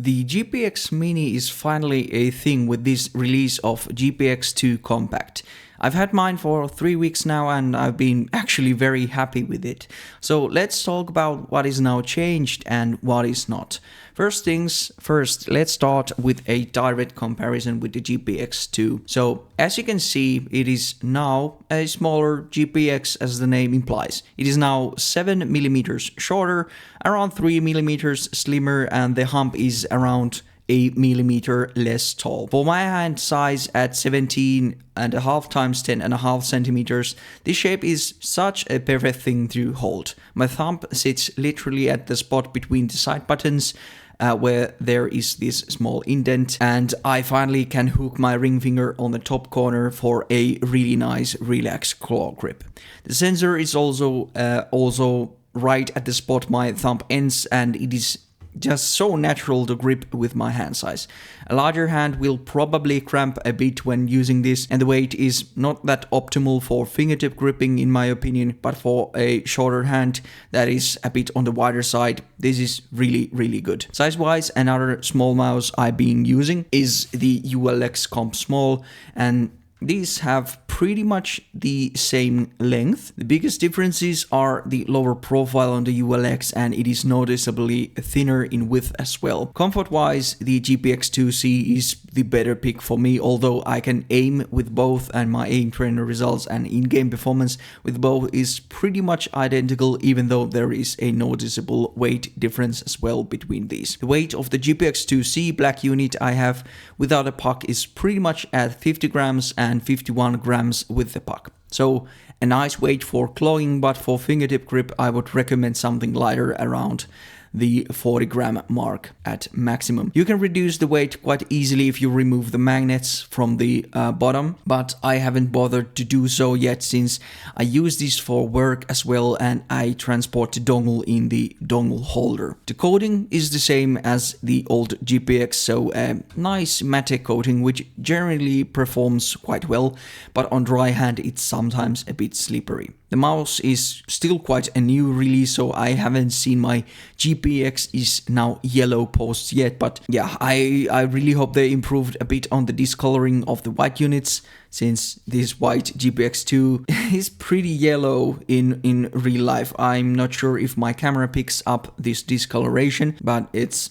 The GPX Mini is finally a thing with this release of GPX 2 Compact. I've had mine for 3 weeks now and I've been actually very happy with it. So let's talk about what is now changed and what is not. First things first, let's start with a direct comparison with the GPX 2. So as you can see, it is now a smaller GPX as the name implies. It is now 7mm shorter, around 3mm slimmer, and the hump is around a millimeter less tall. For my hand size at 17.5 times 10.5 centimeters, this shape is such a perfect thing to hold. My thumb sits literally at the spot between the side buttons, where there is this small indent, and I finally can hook my ring finger on the top corner for a really nice relaxed claw grip. The sensor is also right at the spot my thumb ends, and it is just so natural to grip with my hand size. A larger hand will probably cramp a bit when using this, and the weight is not that optimal for fingertip gripping in my opinion, but for a shorter hand that is a bit on the wider side, this is really good. Size wise, another small mouse I've been using is the ULX Comp Small, and these have pretty much the same length. The biggest differences are the lower profile on the ULX, and it is noticeably thinner in width as well. Comfort wise, the GPX 2C is the better pick for me, although I can aim with both and my aim trainer results and in-game performance with both is pretty much identical, even though there is a noticeable weight difference as well between these. The weight of the GPX 2C black unit I have without a puck is pretty much at 50 grams and 51 grams with the puck. So a nice weight for clawing, but for fingertip grip I would recommend something lighter around the 40 gram mark at maximum. You can reduce the weight quite easily if you remove the magnets from the bottom, but I haven't bothered to do so yet since I use this for work as well and I transport the dongle in the dongle holder. The coating is the same as the old GPX, so a nice matte coating which generally performs quite well, but on dry hand it's sometimes a bit slippery. The mouse is still quite a new release, so I haven't seen my GPX is now yellow posts yet, but yeah, I really hope they improved a bit on the discoloring of the white units, since this white GPX 2 is pretty yellow in real life. I'm not sure if my camera picks up this discoloration, but it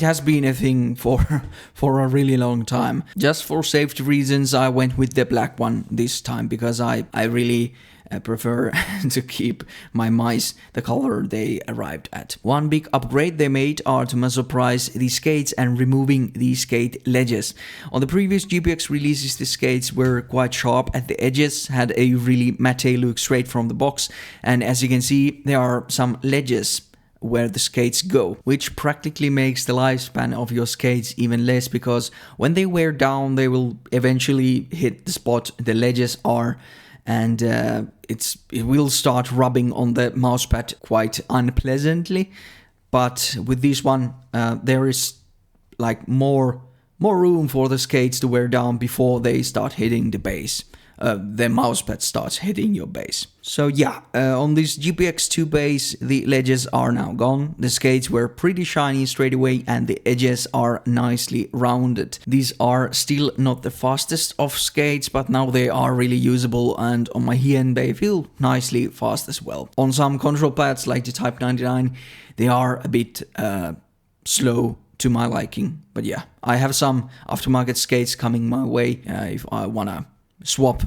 has been a thing for a really long time. Just for safety reasons, I went with the black one this time because I really prefer to keep my mice the color they arrived at. One big upgrade they made are, to my surprise, the skates and removing the skate ledges. On the previous GPX releases, the skates were quite sharp at the edges, had a really matte look straight from the box, and as you can see, there are some ledges where the skates go, which practically makes the lifespan of your skates even less, because when they wear down they will eventually hit the spot the ledges are, and it will start rubbing on the mousepad quite unpleasantly. But with this one there is like more room for the skates to wear down before they start hitting the base. The mousepad starts hitting your base. So yeah, on this GPX 2 base, the ledges are now gone. The skates were pretty shiny straight away and the edges are nicely rounded. These are still not the fastest of skates, but now they are really usable, and on my hand they feel nicely fast as well. On some control pads like the Type 99, they are a bit slow to my liking. But yeah, I have some aftermarket skates coming my way if I wanna swap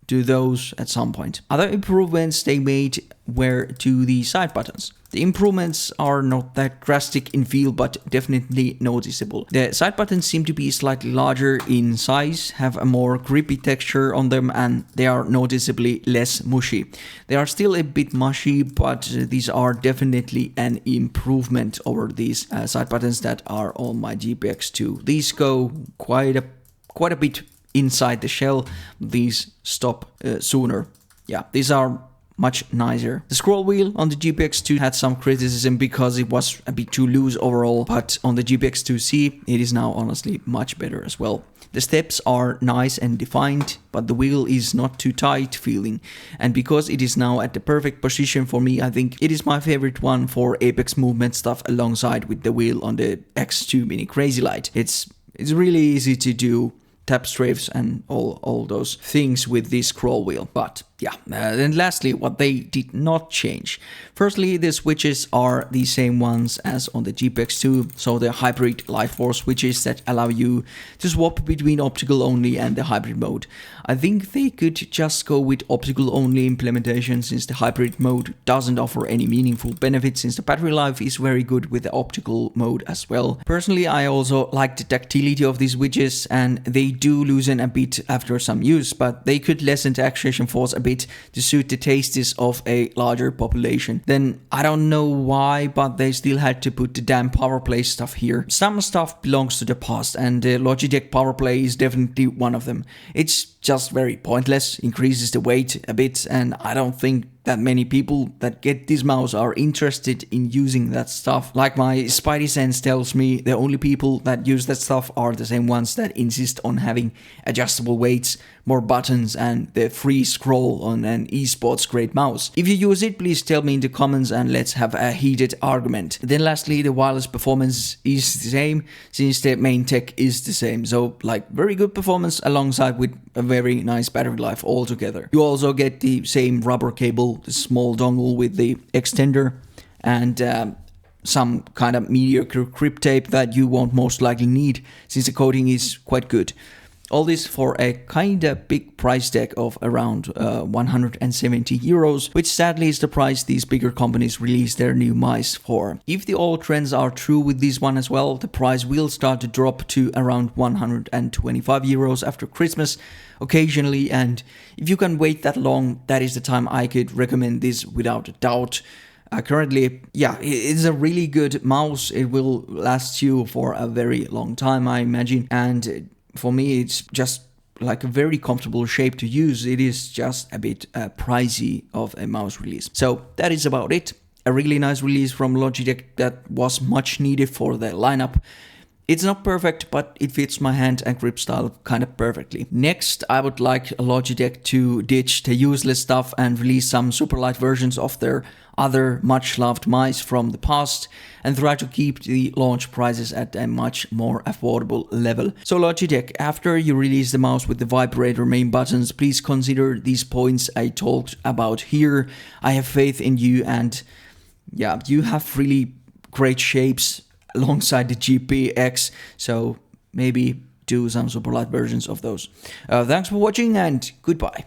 to those at some point. Other improvements they made were to the side buttons. The improvements are not that drastic in feel, but definitely noticeable. The side buttons seem to be slightly larger in size, have a more grippy texture on them, and they are noticeably less mushy. They are still a bit mushy, but these are definitely an improvement over these side buttons that are on my GPX 2. These go quite a bit inside the shell. These stop sooner. Yeah, these are much nicer. The scroll wheel on the GPX2 had some criticism because it was a bit too loose overall, but on the GPX2C it is now honestly much better as well. The steps are nice and defined, but the wheel is not too tight feeling, and because it is now at the perfect position for me, I think it is my favorite one for apex movement stuff alongside with the wheel on the X2 Mini Crazy Light. It's really easy to do tap strafes and all those things with this scroll wheel. But yeah, then lastly, what they did not change. Firstly, the switches are the same ones as on the GPX2, so the hybrid Light Force switches that allow you to swap between optical only and the hybrid mode. I think they could just go with optical only implementation, since the hybrid mode doesn't offer any meaningful benefits, since the battery life is very good with the optical mode as well. Personally, I also like the tactility of these switches, and they do loosen a bit after some use, but they could lessen the actuation force a bit to suit the tastes of a larger population. Then I don't know why, but they still had to put the damn PowerPlay stuff here. Some stuff belongs to the past, and the Logitech PowerPlay is definitely one of them. It's just very pointless, increases the weight a bit, and I don't think that many people that get this mouse are interested in using that stuff. Like my spidey sense tells me, the only people that use that stuff are the same ones that insist on having adjustable weights, more buttons, and the free scroll on an esports grade mouse. If you use it, please tell me in the comments and let's have a heated argument. Then lastly, the wireless performance is the same, since the main tech is the same. So like very good performance alongside with a very nice battery life altogether. You also get the same rubber cable, the small dongle with the extender, and some kind of mediocre grip tape that you won't most likely need, since the coating is quite good. All this for a kinda big price tag of around 170 euros, which sadly is the price these bigger companies release their new mice for. If the old trends are true with this one as well, the price will start to drop to around 125 euros after Christmas occasionally, and if you can wait that long, that is the time I could recommend this without a doubt. Currently, yeah, it's a really good mouse. It will last you for a very long time, I imagine, and for me, it's just like a very comfortable shape to use. It is just a bit pricey of a mouse release. So that is about it. A really nice release from Logitech that was much needed for the lineup. It's not perfect, but it fits my hand and grip style kind of perfectly. Next, I would like Logitech to ditch the useless stuff and release some super light versions of their other much loved mice from the past, and try to keep the launch prices at a much more affordable level. So Logitech, after you release the mouse with the vibrator main buttons, please consider these points I talked about here. I have faith in you, and yeah, you have really great shapes alongside the GPX, so maybe do some super light versions of those. Thanks for watching and goodbye.